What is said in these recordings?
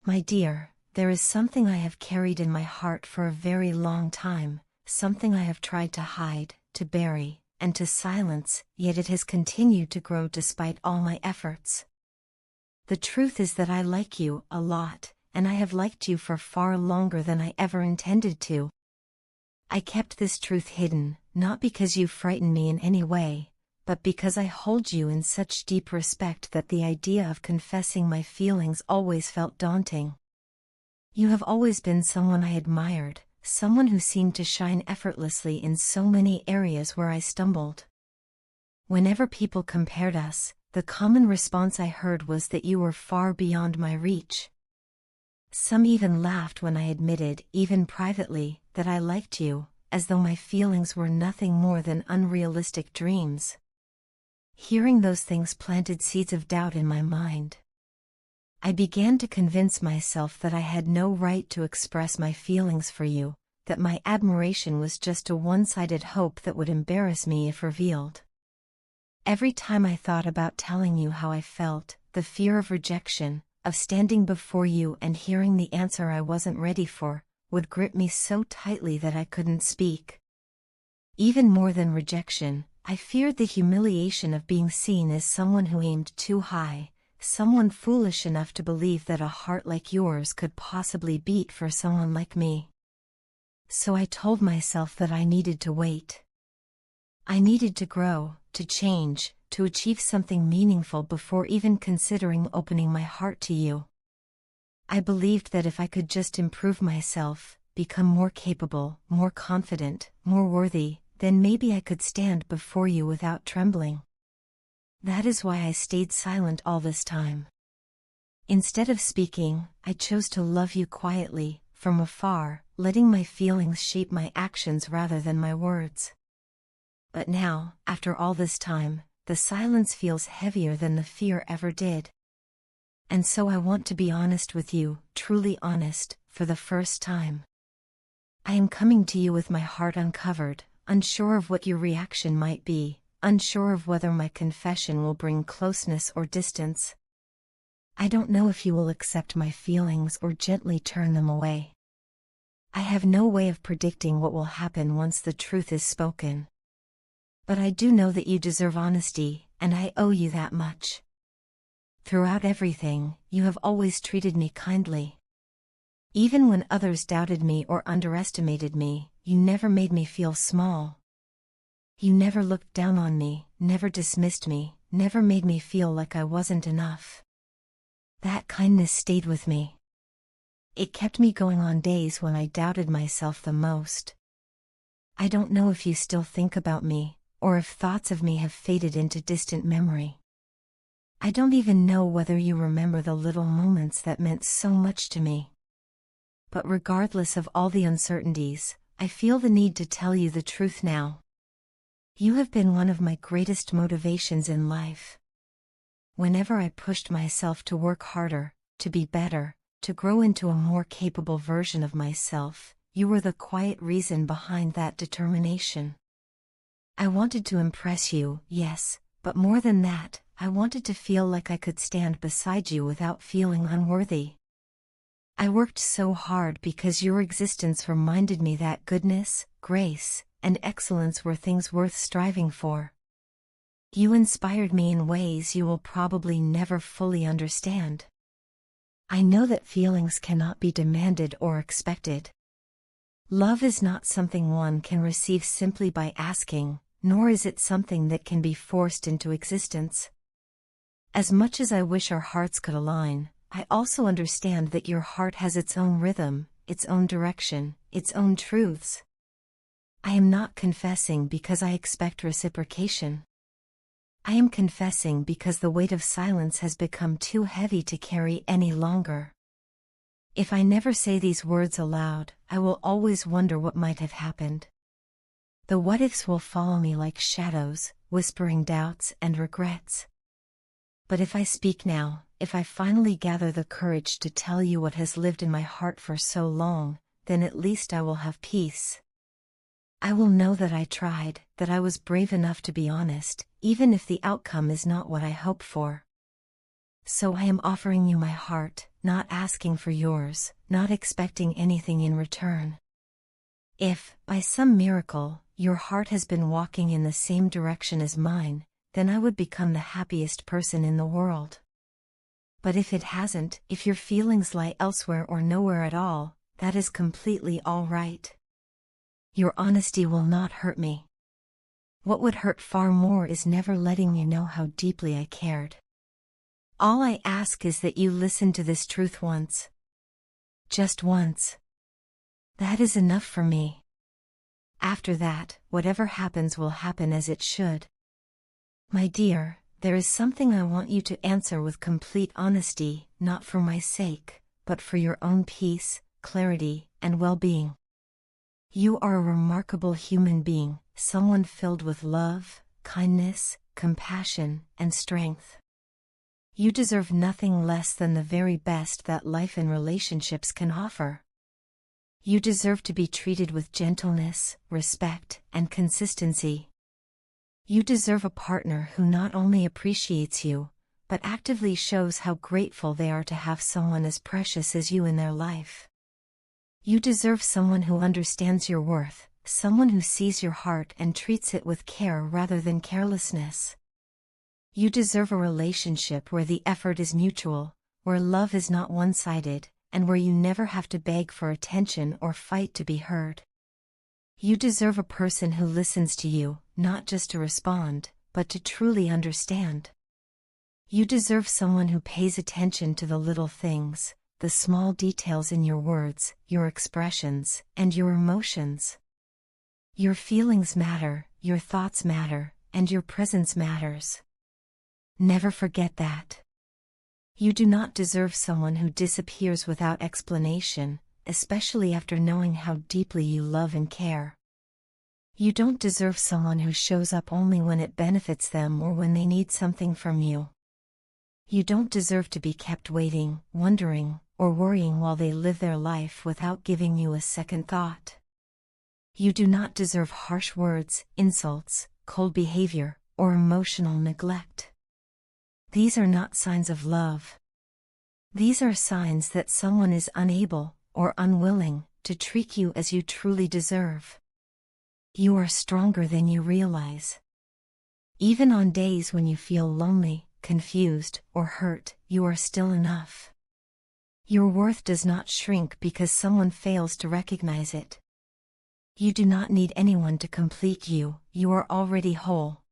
My dear, there is something I have carried in my heart for a very long time, something I have tried to hide, to bury, and to silence, yet it has continued to grow despite all my efforts. The truth is that I like you a lot, and I have liked you for far longer than I ever intended to. I kept this truth hidden, not because you frighten me in any way, but because I hold you in such deep respect that the idea of confessing my feelings always felt daunting. You have always been someone I admired, someone who seemed to shine effortlessly in so many areas where I stumbled. Whenever people compared us, the common response I heard was that you were far beyond my reach. Some even laughed when I admitted, even privately, that I liked you, as though my feelings were nothing more than unrealistic dreams. Hearing those things planted seeds of doubt in my mind. I began to convince myself that I had no right to express my feelings for you, that my admiration was just a one-sided hope that would embarrass me if revealed. Every time I thought about telling you how I felt, the fear of rejection, of standing before you and hearing the answer I wasn't ready for, would grip me so tightly that I couldn't speak. Even more than rejection, I feared the humiliation of being seen as someone who aimed too high, someone foolish enough to believe that a heart like yours could possibly beat for someone like me. So I told myself that I needed to wait. I needed to grow, to change, to achieve something meaningful before even considering opening my heart to you. I believed that if I could just improve myself, become more capable, more confident, more worthy, then maybe I could stand before you without trembling. That is why I stayed silent all this time. Instead of speaking, I chose to love you quietly, from afar, letting my feelings shape my actions rather than my words. But now, after all this time, the silence feels heavier than the fear ever did. And so I want to be honest with you, truly honest, for the first time. I am coming to you with my heart uncovered, unsure of what your reaction might be, unsure of whether my confession will bring closeness or distance. I don't know if you will accept my feelings or gently turn them away. I have no way of predicting what will happen once the truth is spoken. But I do know that you deserve honesty, and I owe you that much. Throughout everything, you have always treated me kindly. Even when others doubted me or underestimated me, you never made me feel small. You never looked down on me, never dismissed me, never made me feel like I wasn't enough. That kindness stayed with me. It kept me going on days when I doubted myself the most. I don't know if you still think about me, or if thoughts of me have faded into distant memory. I don't even know whether you remember the little moments that meant so much to me. But regardless of all the uncertainties, I feel the need to tell you the truth now. You have been one of my greatest motivations in life. Whenever I pushed myself to work harder, to be better, to grow into a more capable version of myself, you were the quiet reason behind that determination. I wanted to impress you, yes, but more than that, I wanted to feel like I could stand beside you without feeling unworthy. I worked so hard because your existence reminded me that goodness, grace, and excellence were things worth striving for. You inspired me in ways you will probably never fully understand. I know that feelings cannot be demanded or expected. Love is not something one can receive simply by asking, nor is it something that can be forced into existence. As much as I wish our hearts could align, I also understand that your heart has its own rhythm, its own direction, its own truths. I am not confessing because I expect reciprocation. I am confessing because the weight of silence has become too heavy to carry any longer. If I never say these words aloud, I will always wonder what might have happened. The what-ifs will follow me like shadows, whispering doubts and regrets. But if I speak now, if I finally gather the courage to tell you what has lived in my heart for so long, then at least I will have peace. I will know that I tried, that I was brave enough to be honest, even if the outcome is not what I hoped for. So I am offering you my heart, not asking for yours, not expecting anything in return. If, by some miracle, your heart has been walking in the same direction as mine, then I would become the happiest person in the world. But if it hasn't, if your feelings lie elsewhere or nowhere at all, that is completely all right. Your honesty will not hurt me. What would hurt far more is never letting you know how deeply I cared. All I ask is that you listen to this truth once. Just once. That is enough for me. After that, whatever happens will happen as it should. My dear, there is something I want you to answer with complete honesty, not for my sake, but for your own peace, clarity, and well-being. You are a remarkable human being, someone filled with love, kindness, compassion, and strength. You deserve nothing less than the very best that life and relationships can offer. You deserve to be treated with gentleness, respect, and consistency. You deserve a partner who not only appreciates you, but actively shows how grateful they are to have someone as precious as you in their life. You deserve someone who understands your worth, someone who sees your heart and treats it with care rather than carelessness. You deserve a relationship where the effort is mutual, where love is not one-sided, and where you never have to beg for attention or fight to be heard. You deserve a person who listens to you, not just to respond, but to truly understand. You deserve someone who pays attention to the little things, the small details in your words, your expressions, and your emotions. Your feelings matter, your thoughts matter, and your presence matters. Never forget that. You do not deserve someone who disappears without explanation, especially after knowing how deeply you love and care. You don't deserve someone who shows up only when it benefits them or when they need something from you. You don't deserve to be kept waiting, wondering, or worrying while they live their life without giving you a second thought. You do not deserve harsh words, insults, cold behavior, or emotional neglect. These are not signs of love. These are signs that someone is unable, or unwilling, to treat you as you truly deserve. You are stronger than you realize. Even on days when you feel lonely, confused, or hurt, you are still enough. Your worth does not shrink because someone fails to recognize it. You do not need anyone to complete you, you are already whole.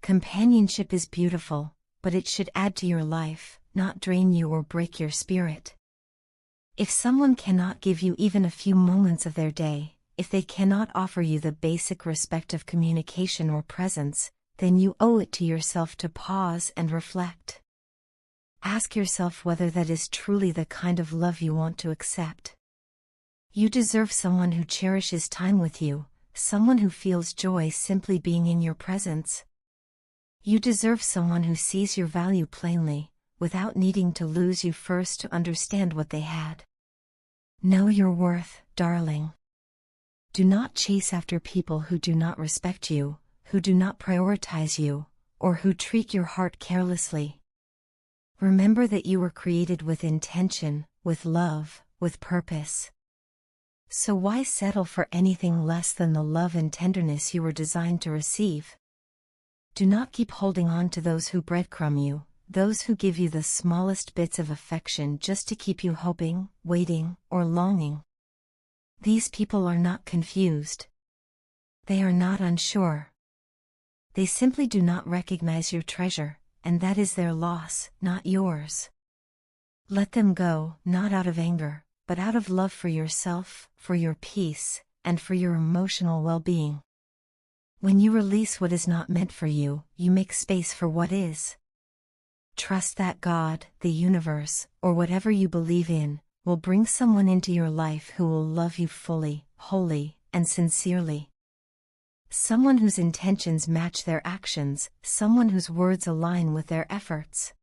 Companionship is beautiful, but it should add to your life, not drain you or break your spirit. If someone cannot give you even a few moments of their day, if they cannot offer you the basic respect of communication or presence, then you owe it to yourself to pause and reflect. Ask yourself whether that is truly the kind of love you want to accept. You deserve someone who cherishes time with you, someone who feels joy simply being in your presence. You deserve someone who sees your value plainly, without needing to lose you first to understand what they had. Know your worth, darling. Do not chase after people who do not respect you, who do not prioritize you, or who treat your heart carelessly. Remember that you were created with intention, with love, with purpose. So why settle for anything less than the love and tenderness you were designed to receive? Do not keep holding on to those who breadcrumb you, those who give you the smallest bits of affection just to keep you hoping, waiting, or longing. These people are not confused. They are not unsure. They simply do not recognize your treasure, and that is their loss, not yours. Let them go, not out of anger, but out of love for yourself, for your peace, and for your emotional well-being. When you release what is not meant for you, you make space for what is. Trust that God, the universe, or whatever you believe in, will bring someone into your life who will love you fully, wholly, and sincerely. Someone whose intentions match their actions, someone whose words align with their efforts.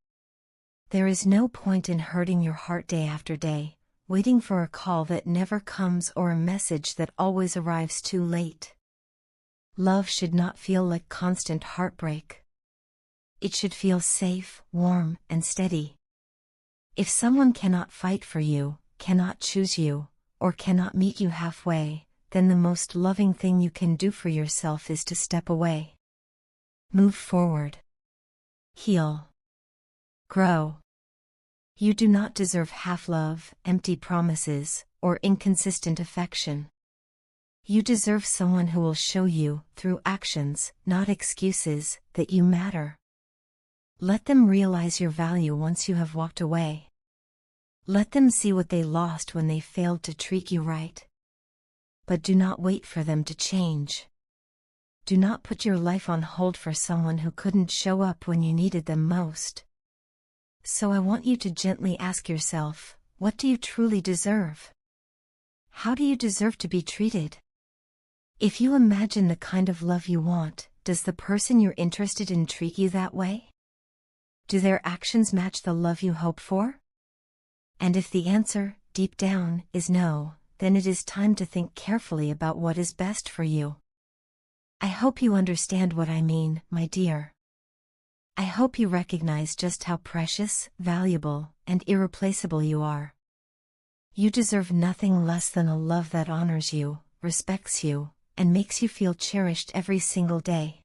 There is no point in hurting your heart day after day, waiting for a call that never comes or a message that always arrives too late. Love should not feel like constant heartbreak. it should feel safe, warm, and steady. If someone cannot fight for you, cannot choose you, or cannot meet you halfway, then the most loving thing you can do for yourself is to step away. Move forward. Heal. Grow. You do not deserve half love, empty promises, or inconsistent affection. You deserve someone who will show you, through actions, not excuses, that you matter. Let them realize your value once you have walked away. Let them see what they lost when they failed to treat you right. But do not wait for them to change. Do not put your life on hold for someone who couldn't show up when you needed them most. So I want you to gently ask yourself, what do you truly deserve? How do you deserve to be treated? If you imagine the kind of love you want, does the person you're interested in treat you that way? Do their actions match the love you hope for? And if the answer, deep down, is no, then it is time to think carefully about what is best for you. I hope you understand what I mean, my dear. I hope you recognize just how precious, valuable, and irreplaceable you are. You deserve nothing less than a love that honors you, respects you, and makes you feel cherished every single day.